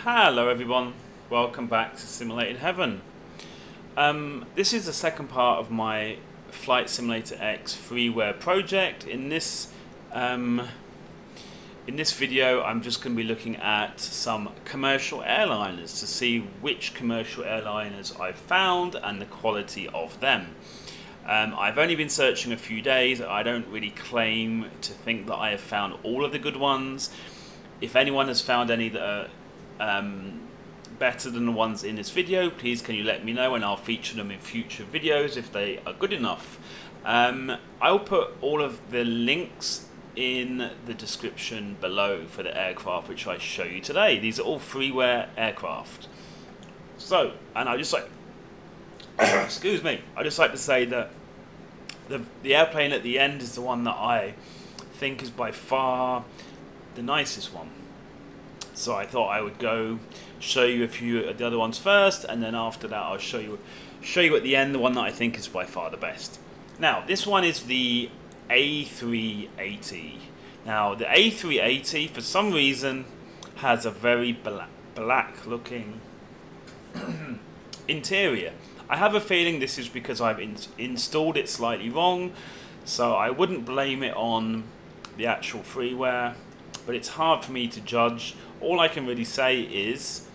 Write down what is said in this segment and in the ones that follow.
Hello everyone, welcome back to Simulated Heaven. This is the second part of my Flight Simulator X freeware project. In this video I'm just going to be looking at some commercial airliners to see which commercial airliners I've found and the quality of them. I've only been searching a few days. I don't really claim to think that I have found all of the good ones. If anyone has found any that are better than the ones in this video, please can you let me know and I'll feature them in future videos if they are good enough. I'll put all of the links in the description below for the aircraft which I show you today. These are all freeware aircraft. So, and I just like excuse me, I just like to say that the airplane at the end is the one that I think is by far the nicest one. So I thought I would go show you a few of the other ones first, and then after that I'll show you at the end the one that I think is by far the best. Now this one is the A380. Now the A380 for some reason has a very black looking interior. I have a feeling this is because I've installed it slightly wrong, so I wouldn't blame it on the actual freeware, but it's hard for me to judge. All I can really say is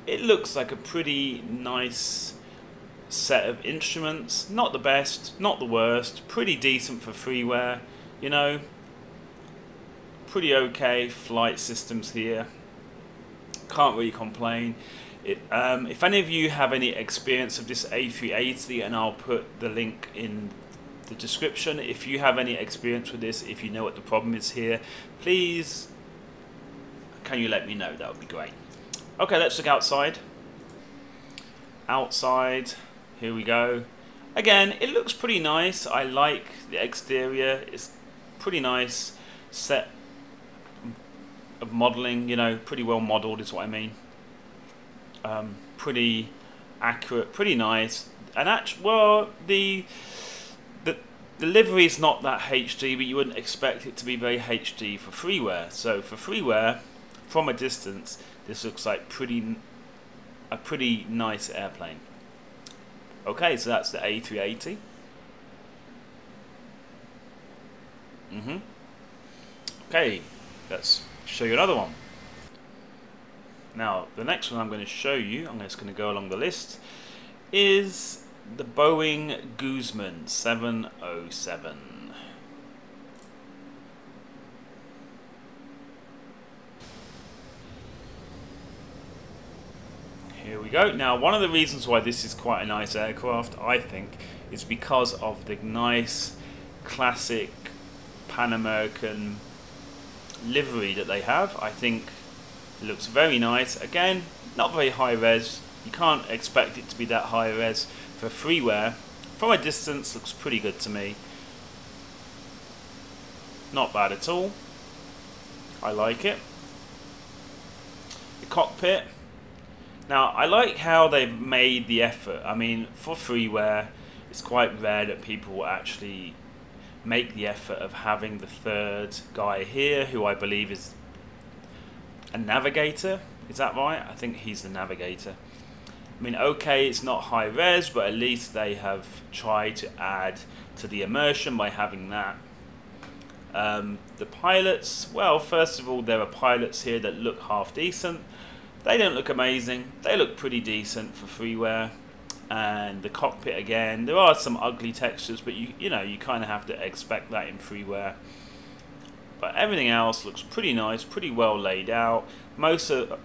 it looks like a pretty nice set of instruments. Not the best, not the worst, pretty decent for freeware, you know. Pretty okay flight systems here. Can't really complain. If any of you have any experience of this A380, and I'll put the link in the description, if you have any experience with this, if you know what the problem is here, please can you let me know? That would be great. Okay, let's look outside. Outside, here we go. Again, it looks pretty nice. I like the exterior. It's pretty nice set of modeling, you know, pretty well modeled is what I mean. Pretty accurate, pretty nice. And actually, well, the livery is not that HD, but you wouldn't expect it to be very HD for freeware. So for freeware, from a distance, this looks like a pretty nice airplane. Okay, so that's the A380. Okay, let's show you another one. Now, the next one I'm going to show you, I'm just going to go along the list, is the Boeing Guzman 707. Here we go. Now, one of the reasons why this is quite a nice aircraft, I think, is because of the nice classic Pan American livery that they have. I think it looks very nice. Again, not very high res. You can't expect it to be that high res for freeware. From a distance, looks pretty good to me. Not bad at all. I like it. The cockpit. Now, I like how they've made the effort. I mean, for freeware, it's quite rare that people will actually make the effort of having the third guy here, who I believe is a navigator. Is that right? I think he's the navigator. I mean, okay, it's not high res, but at least they have tried to add to the immersion by having that. The pilots, well, first of all, there are pilots here that look half decent. They don't look amazing. They look pretty decent for freeware. And the cockpit, again, there are some ugly textures, but you know, you kind of have to expect that in freeware. But everything else looks pretty nice, pretty well laid out. Most of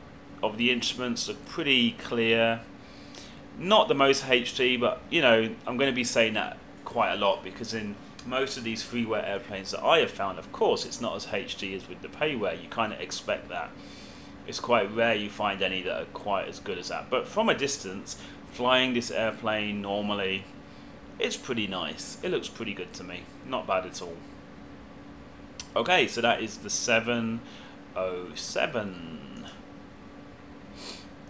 the instruments look pretty clear. Not the most HD, but you know, I'm going to be saying that quite a lot because in most of these freeware airplanes that I have found, of course, it's not as HD as with the payware. You kind of expect that. It's quite rare you find any that are quite as good as that. But from a distance, flying this airplane normally, it's pretty nice. It looks pretty good to me. Not bad at all. Okay, so that is the 707.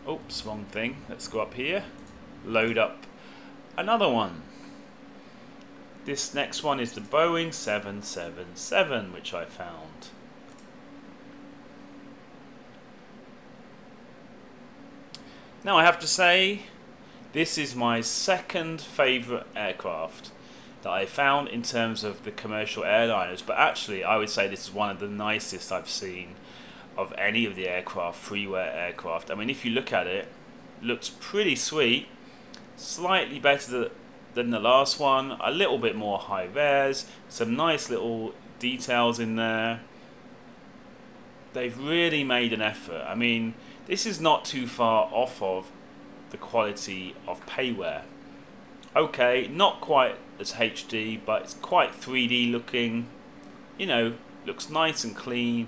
Oops, wrong thing. Let's go up here. Load up another one. This next one is the Boeing 777, which I found. Now I have to say, this is my second favourite aircraft that I found in terms of the commercial airliners, but actually I would say this is one of the nicest I've seen of any of the aircraft, Freeware aircraft. I mean, if you look at it, looks pretty sweet, slightly better than the last one, a little bit more high res, some nice little details in there. They've really made an effort. I mean, this is not too far off of the quality of payware. Okay, not quite as HD, but it's quite 3D looking. You know, looks nice and clean,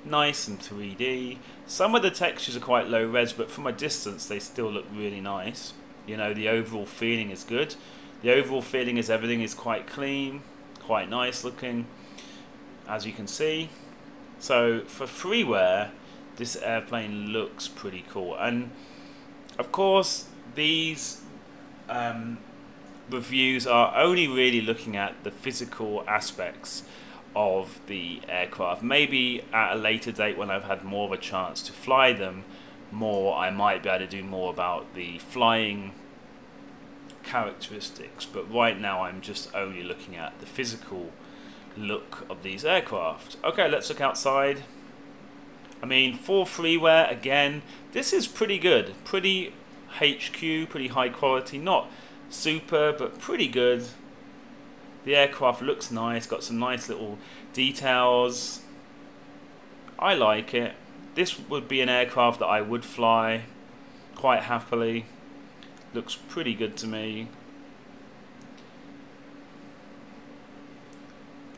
nice and 3D. Some of the textures are quite low res, but from a distance they still look really nice. You know, the overall feeling is good. The overall feeling is everything is quite clean, quite nice looking, as you can see. So for Freeware, this airplane looks pretty cool. And of course, these reviews are only really looking at the physical aspects of the aircraft. Maybe at a later date, when I've had more of a chance to fly them more, I might be able to do more about the flying characteristics, but right now I'm just only looking at the physical look of these aircraft. Okay, let's look outside. I mean, for Freeware, again, this is pretty good, pretty HQ, pretty high quality, not super, but pretty good. The aircraft looks nice, got some nice little details. I like it. This would be an aircraft that I would fly quite happily. Looks pretty good to me.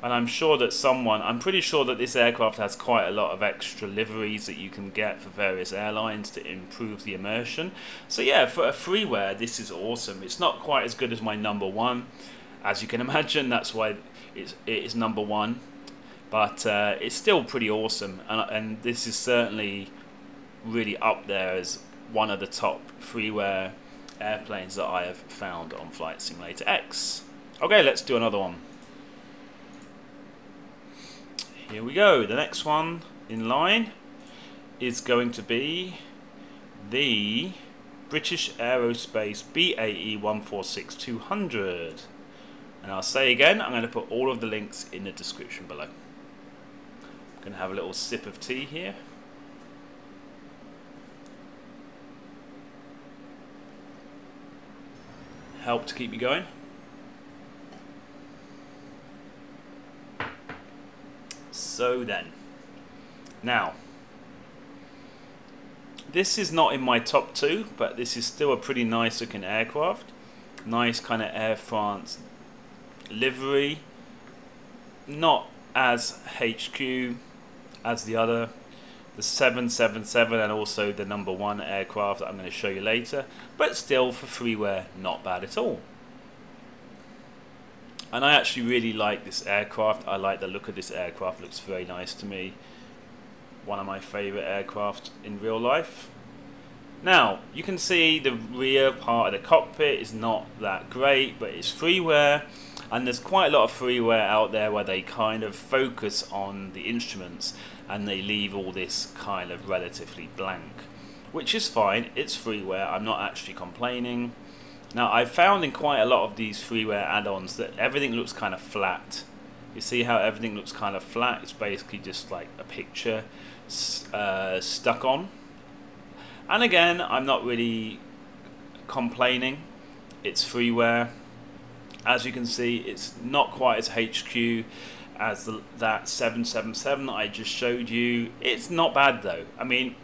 And I'm sure that I'm pretty sure that this aircraft has quite a lot of extra liveries that you can get for various airlines to improve the immersion. So yeah, for a Freeware, this is awesome. It's not quite as good as my number one, as you can imagine. That's why it is number one. But it's still pretty awesome. And this is certainly really up there as one of the top Freeware airplanes that I have found on Flight Simulator X. Okay, let's do another one. Here we go. The next one in line is going to be the British Aerospace BAE 146-200. And I'll say again, I'm going to put all of the links in the description below. I'm going to have a little sip of tea here. Help to keep me going. So then, now, this is not in my top two, but this is still a pretty nice looking aircraft. Nice kind of Air France livery. Not as HQ as the other, the 777, and also the number one aircraft that I'm going to show you later, but still for Freeware, not bad at all. And I actually really like this aircraft. I like the look of this aircraft, looks very nice to me. One of my favourite aircraft in real life. Now, you can see the rear part of the cockpit is not that great, but it's Freeware. And there's quite a lot of Freeware out there where they kind of focus on the instruments and they leave all this kind of relatively blank. Which is fine, it's Freeware, I'm not actually complaining. Now, I've found in quite a lot of these Freeware add-ons that everything looks kind of flat. You see how everything looks kind of flat? It's basically just like a picture stuck on. And again, I'm not really complaining. It's Freeware. As you can see, it's not quite as HQ as that 777 that I just showed you. It's not bad though. I mean,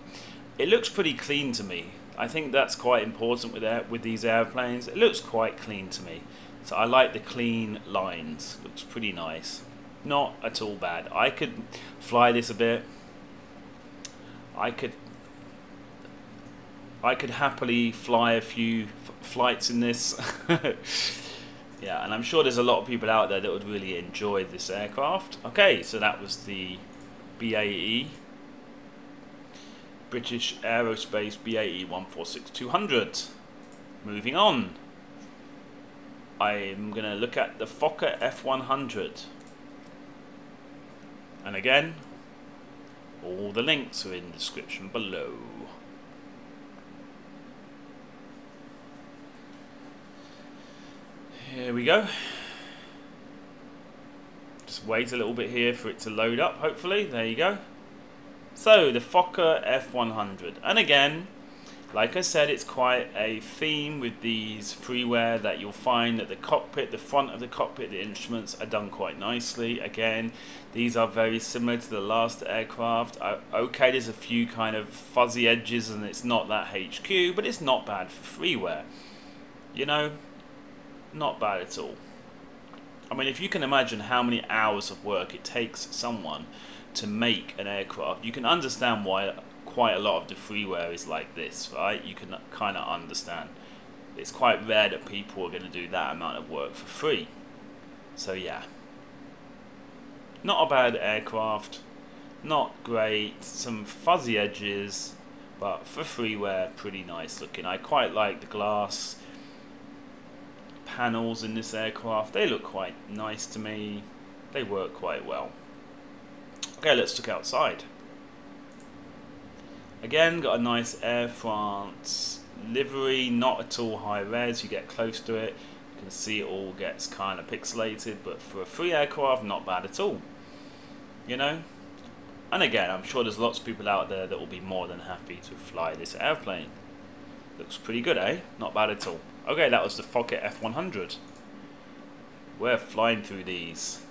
it looks pretty clean to me. I think that's quite important with these airplanes. It looks quite clean to me. So I like the clean lines. Looks pretty nice. Not at all bad. I could fly this a bit. I could happily fly a few flights in this. Yeah, and I'm sure there's a lot of people out there that would really enjoy this aircraft. Okay, so that was the BAE. British Aerospace BAE 146-200. Moving on. I'm going to look at the Fokker F100. And again, all the links are in the description below. Here we go. Just wait a little bit here for it to load up, hopefully. There you go. So, the Fokker F100. And again, like I said, it's quite a theme with these freeware that you'll find that the cockpit, the front of the cockpit, the instruments are done quite nicely. Again, these are very similar to the last aircraft. Okay, there's a few kind of fuzzy edges and it's not that HQ, but it's not bad for freeware. You know, not bad at all. I mean, if you can imagine how many hours of work it takes someone to make an aircraft, you can understand why quite a lot of the freeware is like this, right? You can kind of understand. It's quite rare that people are going to do that amount of work for free. So yeah, not a bad aircraft, not great, some fuzzy edges, but for freeware, pretty nice looking. I quite like the glass panels in this aircraft. They look quite nice to me. They work quite well. Okay, let's look outside. Again, got a nice Air France livery, not at all high res. You get close to it, you can see it all gets kind of pixelated, but for a free aircraft, not bad at all. You know? And again, I'm sure there's lots of people out there that will be more than happy to fly this airplane. Looks pretty good, eh? Not bad at all. Okay, that was the Fokker F100. We're flying through these.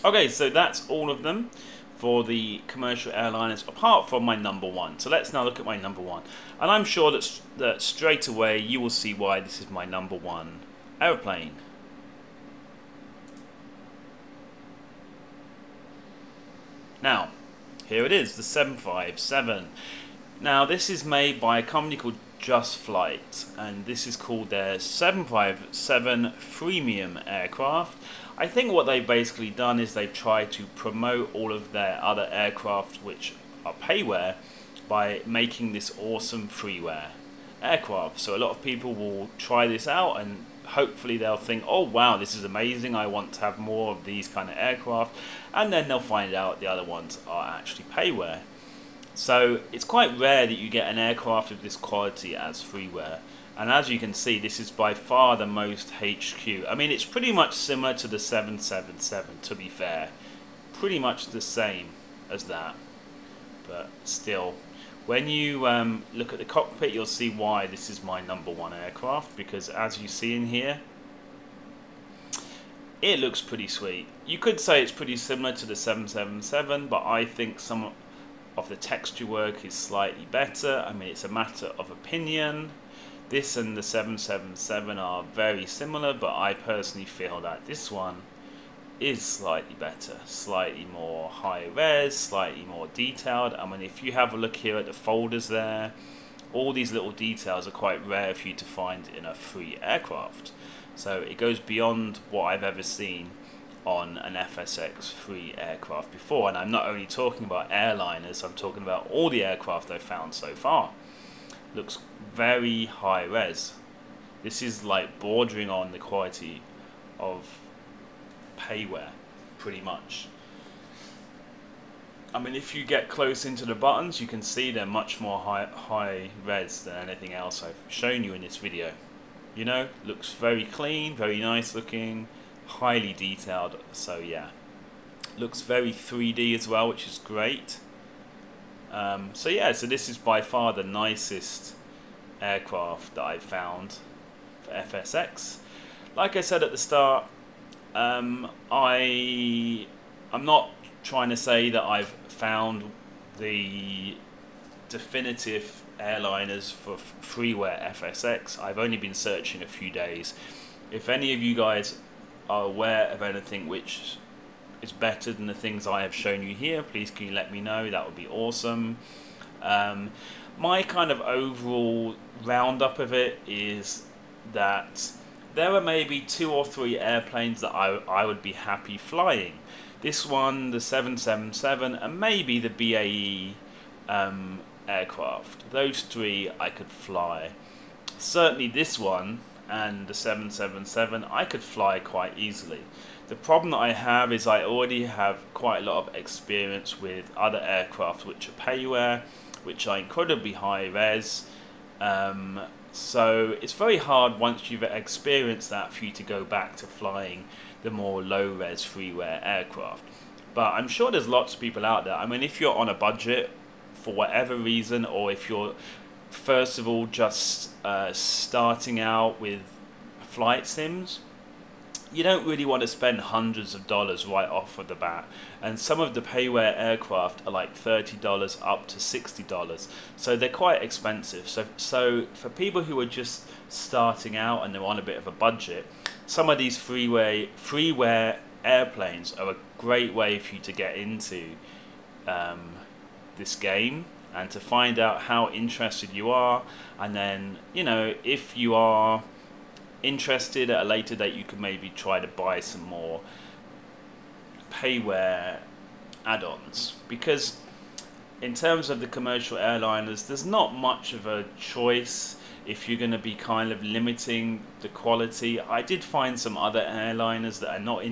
Okay, so that's all of them for the commercial airliners, apart from my number one. So let's now look at my number one. And I'm sure that straight away you will see why this is my number one airplane. Now, here it is, the 757. Now, this is made by a company called Just Flight, and this is called their 757 Freemium aircraft. I think what they've basically done is they've tried to promote all of their other aircraft which are payware by making this awesome freeware aircraft. So a lot of people will try this out and hopefully they'll think, oh wow, this is amazing, I want to have more of these kind of aircraft, and then they'll find out the other ones are actually payware. So it's quite rare that you get an aircraft of this quality as freeware. And as you can see, this is by far the most HQ. I mean, it's pretty much similar to the 777, to be fair. Pretty much the same as that. But still, when you look at the cockpit, you'll see why this is my number one aircraft. Because as you see in here, it looks pretty sweet. You could say it's pretty similar to the 777, but I think some of the texture work is slightly better. I mean, it's a matter of opinion. This and the 777 are very similar, but I personally feel that this one is slightly better, slightly more high res, slightly more detailed. I mean, if you have a look here at the folders there, all these little details are quite rare for you to find in a free aircraft. So it goes beyond what I've ever seen on an FSX free aircraft before. And I'm not only talking about airliners, I'm talking about all the aircraft I've found so far. Looks very high res. This is like bordering on the quality of payware, pretty much. I mean, if you get close into the buttons, you can see they're much more high res than anything else I've shown you in this video. You know, looks very clean, very nice looking, highly detailed. So yeah, looks very 3D as well, which is great. So yeah, so this is by far the nicest aircraft that I've found for FSX. Like I said at the start, I'm not trying to say that I've found the definitive airliners for Freeware FSX. I've only been searching a few days. If any of you guys are aware of anything which is better than the things I have shown you here, please can you let me know? That would be awesome. My kind of overall roundup of it is that there are maybe 2 or 3 airplanes that I would be happy flying. This one, the 777, and maybe the BAE aircraft. Those 3 I could fly. Certainly this one and the 777 I could fly quite easily. The problem that I have is I already have quite a lot of experience with other aircraft which are payware, which are incredibly high res. So it's very hard once you've experienced that for you to go back to flying the more low res freeware aircraft. But I'm sure there's lots of people out there. I mean, if you're on a budget for whatever reason, or if you're first of all just starting out with flight sims, you don't really want to spend hundreds of dollars right off of the bat. And some of the payware aircraft are like $30 up to $60, so they're quite expensive. So for people who are just starting out and they're on a bit of a budget, some of these freeware airplanes are a great way for you to get into this game and to find out how interested you are. And then, you know, if you are interested at a later date, you could maybe try to buy some more payware add-ons, because in terms of the commercial airliners, there's not much of a choice if you're going to be kind of limiting the quality. I did find some other airliners that are not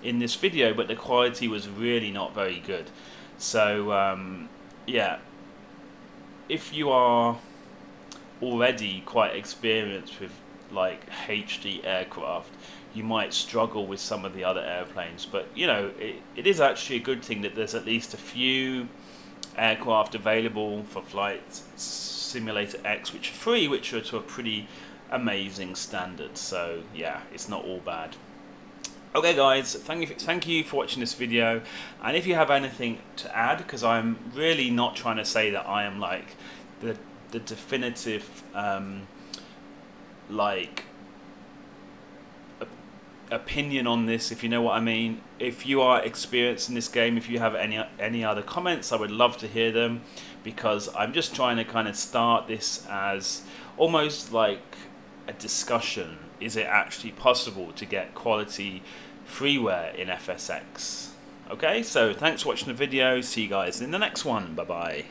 in this video, but the quality was really not very good. So yeah, if you are already quite experienced with like HD aircraft, you might struggle with some of the other airplanes. But you know, it is actually a good thing that there's at least a few aircraft available for Flight Simulator X which are free, which are to a pretty amazing standard. So yeah, it's not all bad. Okay guys, thank you for watching this video, and if you have anything to add, because I'm really not trying to say that I am like the definitive like opinion on this, if you know what I mean. If you are experienced in this game, if you have any other comments, I would love to hear them, because I'm just trying to kind of start this as almost like a discussion. Is it actually possible to get quality freeware in FSX? Okay, so thanks for watching the video. See you guys in the next one. Bye bye.